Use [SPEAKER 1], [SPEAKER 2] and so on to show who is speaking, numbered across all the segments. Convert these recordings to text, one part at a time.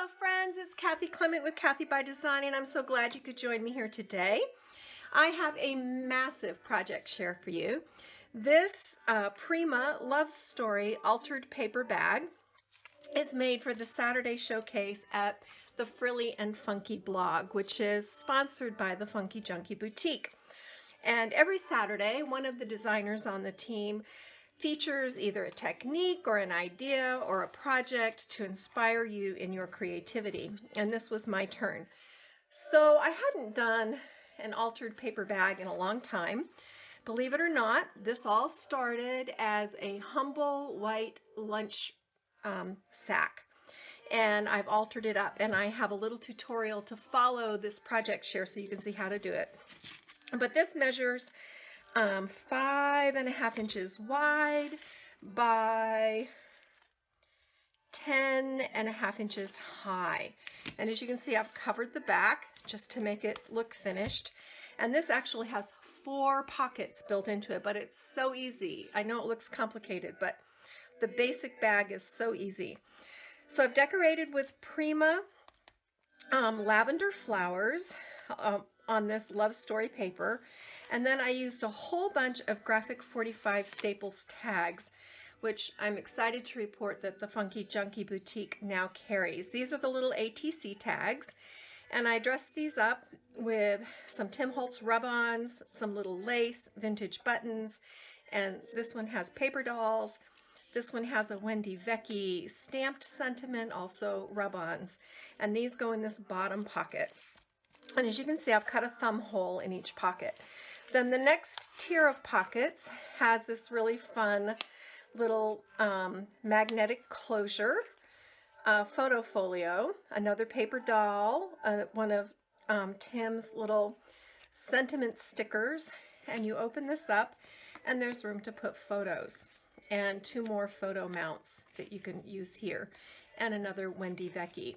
[SPEAKER 1] Hello friends, it's Kathy Clement with Kathy by Design, and I'm so glad you could join me here today. I have a massive project share for you. This Prima Love Story altered paper bag is made for the Saturday showcase at the Frilly and Funky blog, which is sponsored by the Funky Junkie Boutique. And every Saturday, one of the designers on the team features either a technique or an idea or a project to inspire you in your creativity. And this was my turn. So I hadn't done an altered paper bag in a long time. Believe it or not, this all started as a humble white lunch sack. And I've altered it up, and I have a little tutorial to follow this project share so you can see how to do it. But this measures 5.5 inches wide by 10.5 inches high. And as you can see, I've covered the back just to make it look finished. And this actually has 4 pockets built into it, but it's so easy. I know it looks complicated, but the basic bag is so easy. So I've decorated with Prima lavender flowers on this Love Story paper. And then I used a whole bunch of Graphic 45 Staples tags, which I'm excited to report that the Funky Junkie Boutique now carries. These are the little ATC tags, and I dressed these up with some Tim Holtz rub-ons, some little lace, vintage buttons, and this one has paper dolls. This one has a Wendy Vecchi stamped sentiment, also rub-ons, and these go in this bottom pocket. And as you can see, I've cut a thumb hole in each pocket. Then the next tier of pockets has this really fun little magnetic closure, photo folio, another paper doll, one of Tim's little sentiment stickers, and you open this up and there's room to put photos, and 2 more photo mounts that you can use here, and another Wendy Vecchi.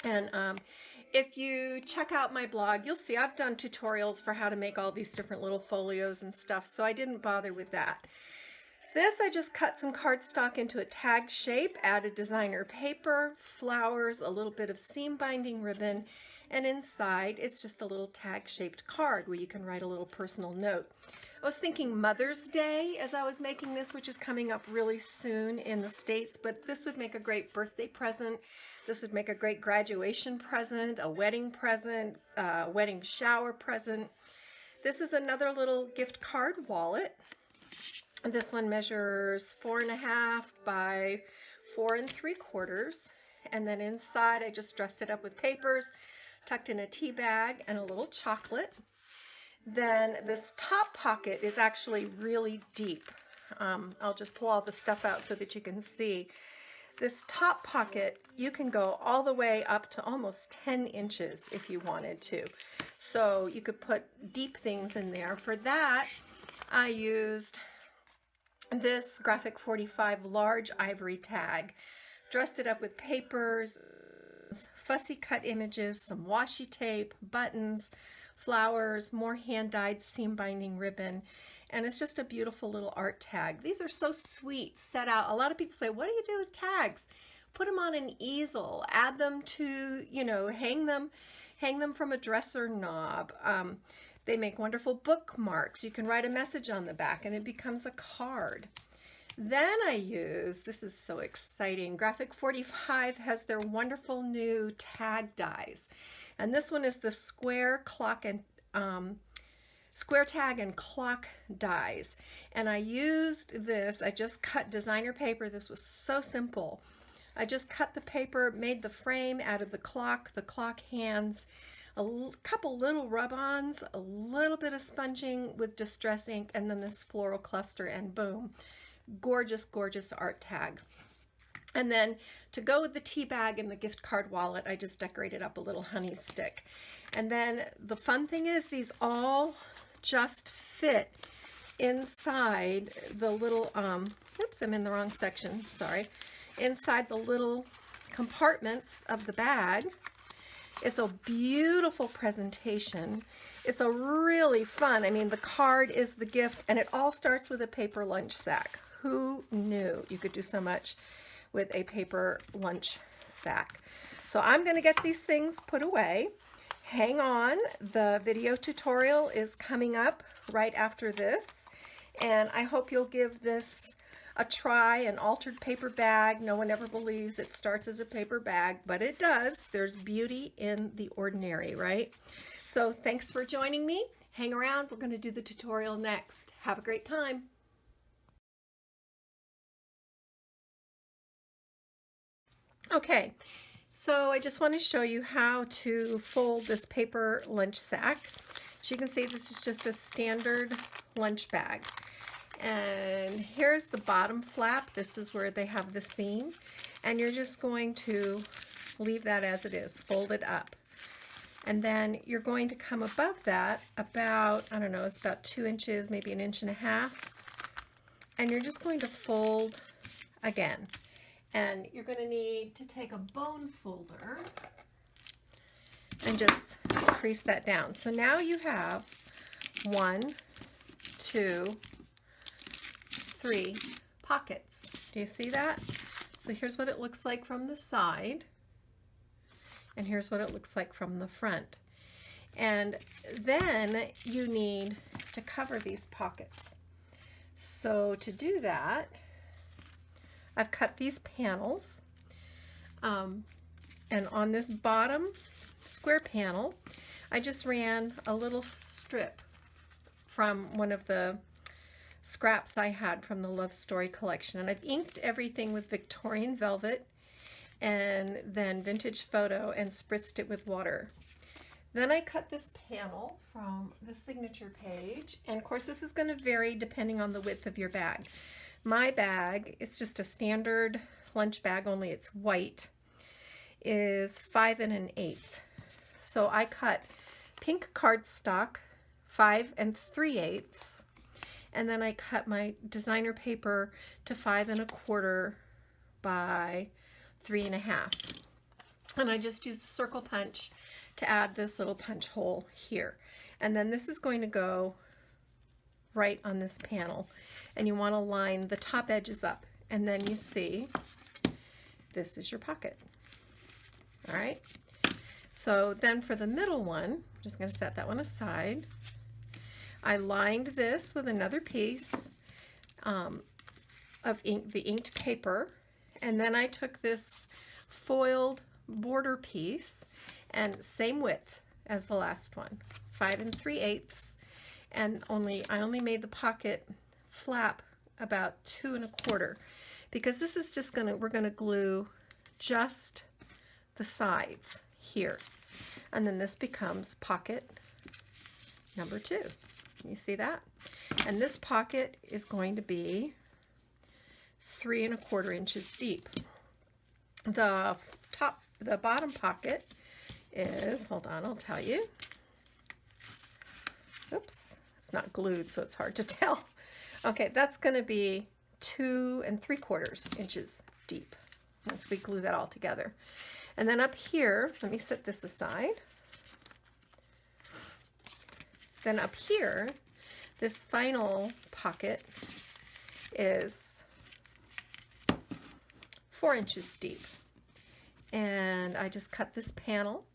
[SPEAKER 1] And if you check out my blog, you'll see I've done tutorials for how to make all these different little folios and stuff, so I didn't bother with that. This, I just cut some cardstock into a tag shape, added designer paper, flowers, a little bit of seam binding ribbon, and inside it's just a little tag-shaped card where you can write a little personal note. I was thinking Mother's Day as I was making this, which is coming up really soon in the States, but this would make a great birthday present. This would make a great graduation present, a wedding present, a wedding shower present. This is another little gift card wallet. This one measures 4.5 by 4 3/4. And then inside I just dressed it up with papers, tucked in a tea bag and a little chocolate. Then this top pocket is actually really deep. I'll just pull all the stuff out so that you can see. This top pocket, you can go all the way up to almost 10 inches if you wanted to. So you could put deep things in there. For that, I used this Graphic 45 large ivory tag, dressed it up with papers, fussy cut images, some washi tape, buttons, flowers, more hand-dyed seam binding ribbon, and it's just a beautiful little art tag. These are so sweet, set out. A lot of people say, what do you do with tags? Put them on an easel, add them to, hang them from a dresser knob. They make wonderful bookmarks. You can write a message on the back and it becomes a card. Then I use, this is so exciting, Graphic 45 has their wonderful new tag dies. And this one is the square tag and clock dies. And I used this, I just cut designer paper. This was so simple. I just cut the paper, made the frame, added the clock hands, a couple little rub-ons, a little bit of sponging with distress ink, and then this floral cluster, and boom. Gorgeous, gorgeous art tag. And then to go with the tea bag and the gift card wallet, I just decorated up a little honey stick. And then the fun thing is these all just fit inside the little, oops, I'm in the wrong section, sorry. Inside the little compartments of the bag. It's a beautiful presentation. It's a really fun, the card is the gift, and it all starts with a paper lunch sack. Who knew you could do so much with a paper lunch sack. So I'm going to get these things put away. Hang on, the video tutorial is coming up right after this, and I hope you'll give this a try, an altered paper bag. No one ever believes it starts as a paper bag, but it does. There's beauty in the ordinary, right? So thanks for joining me. Hang around. We're going to do the tutorial next. Have a great time. Okay, so I just want to show you how to fold this paper lunch sack. As you can see, this is just a standard lunch bag. And here's the bottom flap. This is where they have the seam. And you're just going to leave that as it is, fold it up. And then you're going to come above that about, I don't know, it's about 2 inches, maybe 1.5 inches. And you're just going to fold again. And you're going to need to take a bone folder and just crease that down. So now you have 1, 2, 3 pockets. Do you see that? So here's what it looks like from the side, and here's what it looks like from the front. And then you need to cover these pockets. So to do that, I've cut these panels, and on this bottom square panel, I just ran a little strip from one of the scraps I had from the Love Story collection, and I've inked everything with Victorian velvet and then vintage photo and spritzed it with water. Then I cut this panel from the signature page, and of course this is going to vary depending on the width of your bag. My bag, it's just a standard lunch bag, only it's white, is 5 1/8. So I cut pink cardstock 5 3/8, and then I cut my designer paper to 5 1/4 by 3 1/2. And I just used a circle punch to add this little punch hole here. And then this is going to go right on this panel. And you want to line the top edges up. And then you see, this is your pocket. All right. So then for the middle one, I'm just going to set that one aside. I lined this with another piece of the inked paper, and then I took this foiled border piece, and same width as the last one, 5 3/8, and I only made the pocket flap about 2 1/4, because this is just we're gonna glue just the sides here, and then this becomes pocket number 2. You see that? And this pocket is going to be 3 1/4 inches deep. The bottom pocket is, hold on, I'll tell you. Oops, it's not glued, so it's hard to tell. Okay, that's going to be 2 3/4 inches deep once we glue that all together. And then up here, let me set this aside. Then up here, this final pocket is 4 inches deep. And I just cut this panel.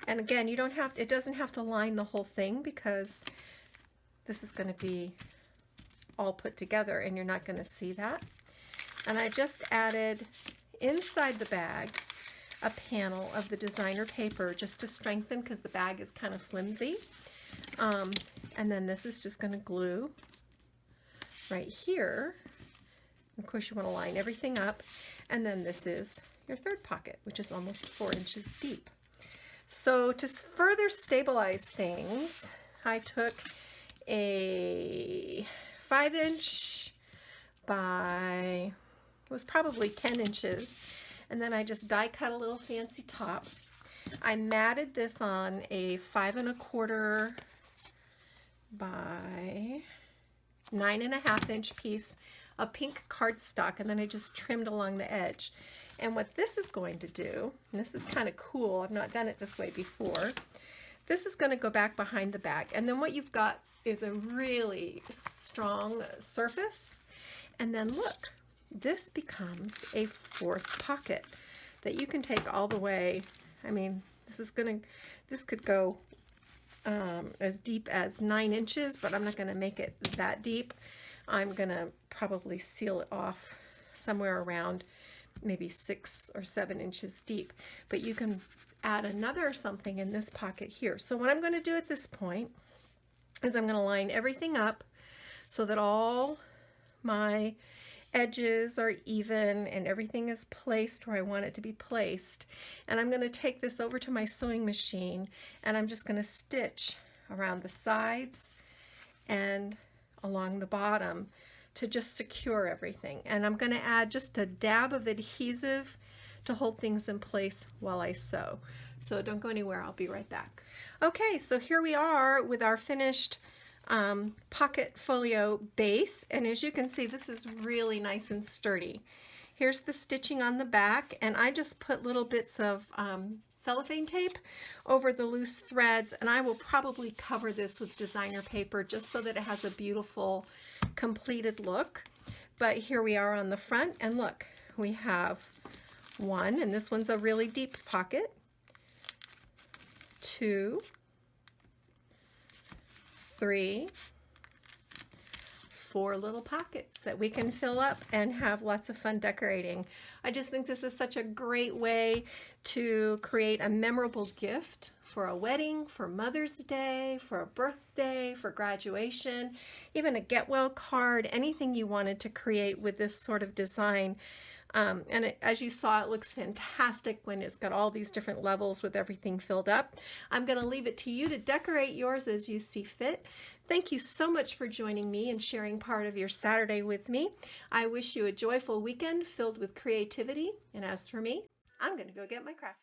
[SPEAKER 1] And again, it doesn't have to line the whole thing, because this is going to be all put together and you're not going to see that. And I just added inside the bag a panel of the designer paper just to strengthen, because the bag is kind of flimsy. And then this is just going to glue right here. Of course, you want to line everything up. And then this is your third pocket, which is almost 4 inches deep. So to further stabilize things, I took a 5" by, it was probably 10 inches, and then I just die cut a little fancy top. I matted this on a 5 1/4 by 9 1/2 inch piece of pink cardstock, and then I just trimmed along the edge. And what this is going to do, and this is kind of cool, I've not done it this way before, this is going to go back behind the bag, and then what you've got is a really strong surface. And then look, this becomes a 4th pocket that you can take all the way. I mean, this could go as deep as 9 inches, but I'm not going to make it that deep. I'm going to probably seal it off somewhere around maybe 6 or 7 inches deep. But you can add another something in this pocket here. So what I'm going to do at this point is I'm going to line everything up so that all my edges are even and everything is placed where I want it to be placed. And I'm going to take this over to my sewing machine, and I'm just going to stitch around the sides and along the bottom to just secure everything. And I'm going to add just a dab of adhesive to hold things in place while I sew. So don't go anywhere, I'll be right back. Okay, so here we are with our finished pocket folio base, and as you can see, this is really nice and sturdy. Here's the stitching on the back, and I just put little bits of cellophane tape over the loose threads, and I will probably cover this with designer paper just so that it has a beautiful completed look. But here we are on the front, and look, we have one, and this one's a really deep pocket, 2, 3, 4 little pockets that we can fill up and have lots of fun decorating. I just think this is such a great way to create a memorable gift for a wedding, for Mother's Day, for a birthday, for graduation, even a get well card, anything you wanted to create with this sort of design. As you saw, it looks fantastic when it's got all these different levels with everything filled up. I'm going to leave it to you to decorate yours as you see fit. Thank you so much for joining me and sharing part of your Saturday with me. I wish you a joyful weekend filled with creativity. And as for me, I'm going to go get my craft.